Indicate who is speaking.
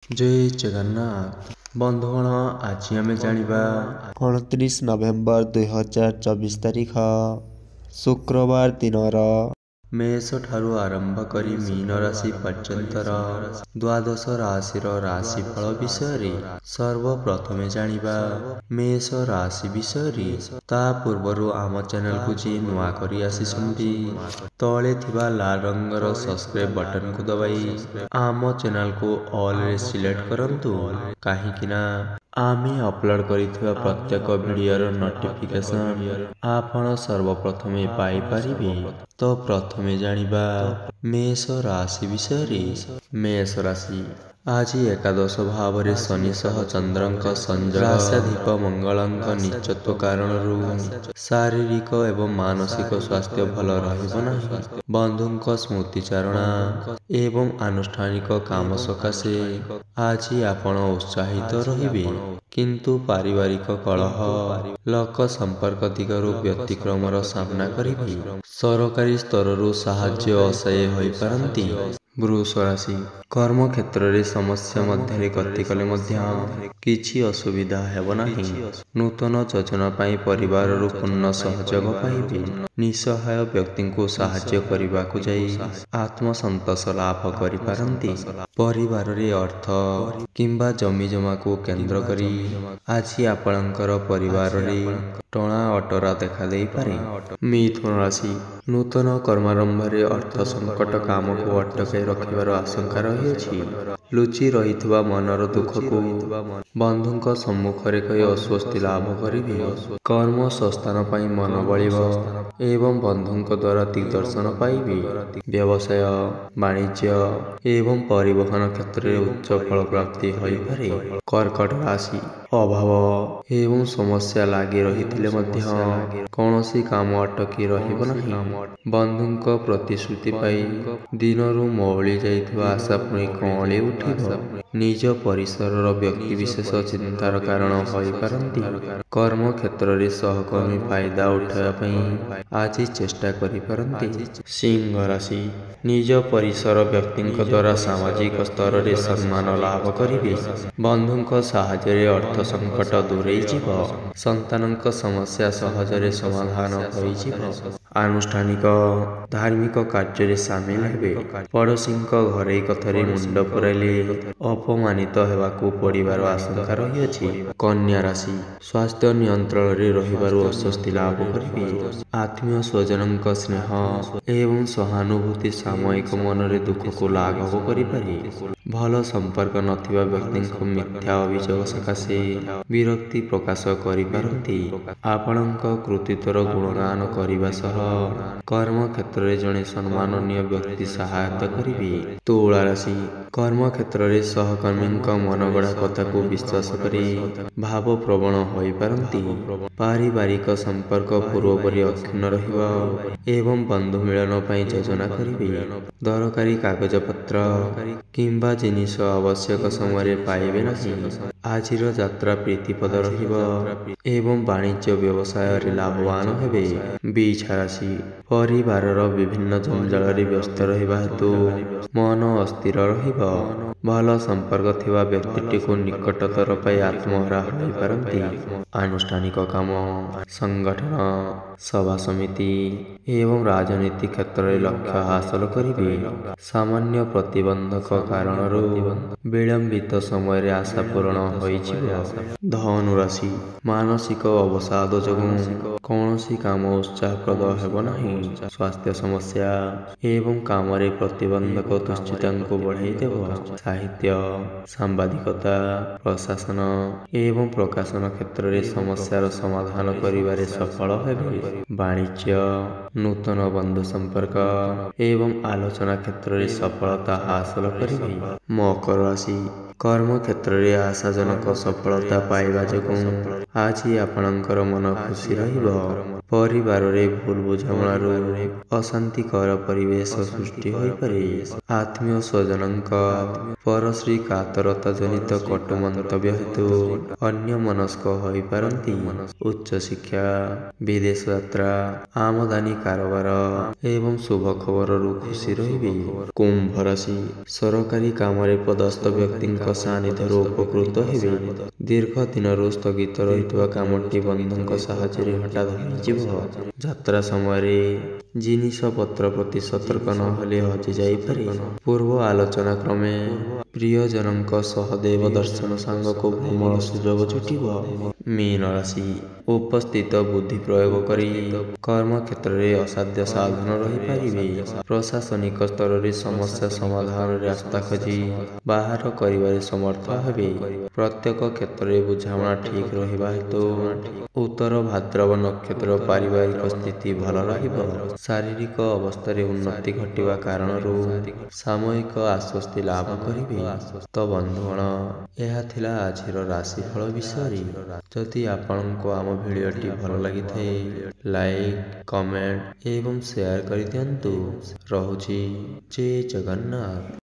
Speaker 1: जय जगन्नाथ बंधुगण आज आम जानिबा
Speaker 2: 29 नवेम्बर 2024 तारिख शुक्रवार दिनर
Speaker 1: मेष ठारू आरंभ करी मीन राशि पर्यंतर द्वादश राशि राशिफल विषय सर्वप्रथमे जानिबा मेष राशि विषय ता पूर्वर आम चैनल को जी नुआ करी आसिसंती तले थिबा लाल रंगर सब्सक्राइब बटन को दबाई आम चैनल को ऑल रे सिलेक्ट करंतु काहीकिना आमे अपलोड करिथिबा प्रत्येक वीडियोर नोटिफिकेशन आपण सर्वप्रथमे पाई परिबे। तो प्रथमे जानिबा मेष राशि विषय मेष राशि आज एकादश भाव शनि सह चंद्रंक संयोग राशाधिप मंगलंक निचत्व कारण शारीरिक एवं मानसिक स्वास्थ्य भल रहिबो नाही। बंधुंक स्मृतिचारणा एवं आनुष्ठानिक काम सकाशे आज आपण उत्साहित रहिबे किंतु पारिवारिक कलह लोक संपर्क दिगरु व्यतिक्रमर सामना करिबे। सरकारी स्तररु साहाय्य असह्य होई पारंती। वृष राशि कर्म क्षेत्र रे समस्या मध्य गति कले किछि असुविधा हेब नाही। नूतन योजना पाई परिवार रु पूर्ण सहयोग पाइबे। निसहाय व्यक्ति को साहाय्य करने को जाई आत्मसंतोष लाभ करि पारंती। परिवार रे अर्थ किंबा जमी जमा को केंद्र करी आज आपणकर परिवार रे टणा अटरा देखा दे पारे। मिथुन राशि नूतन कर्मारंभ रे अर्थ संकट काम को अटकाई रखिबार आशंका रही। लुचि रहिथिबा मनर दुख को बंधुंक सम्मुखरे कहि अस्वस्थि लाभ करिबे। कर्म संस्थान पाई मन बळिबो एवं बंधुंक द्वारा दिग्दर्शन पाइबे। व्यवसाय वाणिज्य एवं परिवहन क्षेत्र में उच्च फल प्राप्ति होई पारे। कर्कट राशि अभाव एवं समस्या लागी रहिथिले मध्य कौनसी काम अटकी रहिबो नाही। बंधुंक प्रतिश्रुति पाई दिनरु मौली जाइथिबा आशा पुणी कौली उठिबो। निज परिसर व्यक्ति विशेष चिंतार कारण होई पारंती। कर्म क्षेत्र रे सहकर्मी फायदा उठाया पई आज चेष्टा करि पारंती। सिंह राशि निज परिसर व्यक्ति द्वारा सामाजिक स्तर रे सम्मान लाभ करिबे। बंधुंक साहाय्य रे अर्थ संकट दूरेई जिवो। संतानक समस्या सहजरे समाधान होई जिवो। आनुष्ठानिक धार्मिक कार्य रे शामिल हेबे। पड़ोसीक घरे कथरे मुंड पुराइले अपमानित हेबाकू पड़िबार आशंका रही अछि। कन्या राशि स्वास्थ्य नियंत्रण रे रहिबारु अस्वस्थि लाभ करिबे। आत्मीय स्वजनक स्नेह एवं सहानुभूति सामयिक मन रे दुख को लाघव करि पारे। भल संपर्क नथिबा व्यक्ति को मिथ्या अभियोग सकाशे विरक्ति प्रकाश करि पारंती। आपणक कृतित्वर गुणगान करिबा सह कर्म क्षेत्र रे जणे सम्माननीय व्यक्ति सहायता करिबे। तुला राशि कर्म क्षेत्र रे सहकर्मी मनगढ़ा कथा को विश्वास करी भाव प्रवण होई पारंती। पारिवारिक संपर्क पूर्वपरि अक्षुण्ण रहिबा एवं बंधु मिलन पई योजना करिबे। दरकारी कागज पत्र किंबा जिनिस आवश्यक समय पाइबे नाही। आजिर यात्रा प्रीतिपद रहिबा एवं वाणिज्य व्यवसाय रे लाभवान हेबे। बीछ राशि परिवार विभिन्न जंजाल रे व्यस्त रहिबा हेतु मन अस्थिर रहिबा। भल संपर्क थिबा व्यक्ति को निकटतर पाई आत्महरा होई पारंती। आनुष्ठानिक काम संगठन सभा समिति एवं राजनीतिक क्षेत्र रे लक्ष्य हासिल करिबे। सामान्य प्रतिबंधक कारण विलंबित समय रे आशा पूर्ण होई जिवो। धनु राशि मानसिक अवसाद जोगु कौनसी काम उत्साहप्रद हेबो नाही। स्वास्थ्य समस्या एवं काम रे प्रतिबंधक दुश्चिंता को बढ़ाई देबो। साहित्य सांबादिकता प्रशासन एवं प्रकाशन क्षेत्र रे समस्यार समाधान करिबारे सफल हेबे। वाणिज्य नूतन बंधु संपर्क एवं आलोचना क्षेत्र रे सफलता हासिल करिबे। मकर राशि कर्म क्षेत्र रे आशाजनक सफलता पाइबा जोगु आज आपणकर मन खुशी रहिबो। ପରିବାରରେ ଭୁଲ ବୁଝାମଣାରୁ ଅଶାନ୍ତିକର ପରିବେଶ ସୃଷ୍ଟି ହୋଇପାରେ। ଆତ୍ମୀୟ ସ୍ୱଜନଙ୍କ ପରଶ୍ରୀ କାତରତା ଜନିତ କଟୁ ମନ୍ତବ୍ୟ ହେତୁ ଅନ୍ୟମନସ୍କ ହୋଇପାରନ୍ତି। ଉଚ୍ଚଶିକ୍ଷା, ବିଦେଶ ଯାତ୍ରା, ଆମଦାନୀ କାରବାର ଏବଂ ଶୁଭ ଖବରରୁ ଖୁସି ରହିବେ। କୁମ୍ଭ ରାଶି, ସରକାରୀ କାମରେ ପଦସ୍ଥ ବ୍ୟକ୍ତିଙ୍କ ସାନ୍ନିଧ୍ୟରୁ ଉପକୃତ ହେବେ। ଦୀର୍ଘ ଦିନରୁ ସ୍ଥଗିତ ରହିଥିବା କାମଟି ବନ୍ଧୁଙ୍କ ସାହାଯ୍ୟରେ ହଠାତ୍ ହୋଇଯିବ। ଯାତ୍ରା ସମୟରେ ଜିନିଷପତ୍ର ପ୍ରତି ସତର୍କ ନହେଲେ ହଜି ଯାଇପାରେ। ପୂର୍ବ ଆଲୋଚନା କ୍ରମେ ପ୍ରିୟଜନଙ୍କ ସହ ଦେବ ଦର୍ଶନ ସାଙ୍ଗକୁ ଭ୍ରମଣ ସୁଯୋଗ ଜୁଟିବ। ମୀନ ରାଶି, ଉପସ୍ଥିତ ବୁଦ୍ଧି ପ୍ରୟୋଗ କରି କର୍ମକ୍ଷେତ୍ରରେ ଅସାଧ୍ୟ ସାଧନ ରହିପାରିବେ। ପ୍ରଶାସନିକ ସ୍ତରରେ ସମସ୍ୟା ସମାଧାନରେ ରାସ୍ତା ଖୋଜି ବାହାର କରିବାରେ ସମର୍ଥ ହେବେ। ପ୍ରତ୍ୟେକ କ୍ଷେତ୍ରରେ ବୁଝାମଣା ଠିକ ରହିବା ହେତୁ ଉତ୍ତର ଭାଦ୍ରବ ନକ୍ଷତ୍ର ପାରିବାରିକ ସ୍ଥିତି ଭଲ ରହିବ। ଶାରୀରିକ ଅବସ୍ଥାରେ ଉନ୍ନତି ଘଟିବା କାରଣରୁ ସାମୟିକ ଆଶ୍ୱସ୍ତି ଲାଭ କରିବେ। ତ ବନ୍ଧୁଗଣ, ଏହା ଥିଲା ଆଜିର ରାଶିଫଳ ବିଷୟରେ। ଯଦି ଆପଣଙ୍କୁ ଆମ ଭିଡ଼ିଓଟି ଭଲ ଲାଗିଥାଏ, ଲାଇକ୍, କମେଣ୍ଟ ଏବଂ ସେୟାର କରିଦିଅନ୍ତୁ। ରହୁଛି। ଜୟ ଜଗନ୍ନାଥ।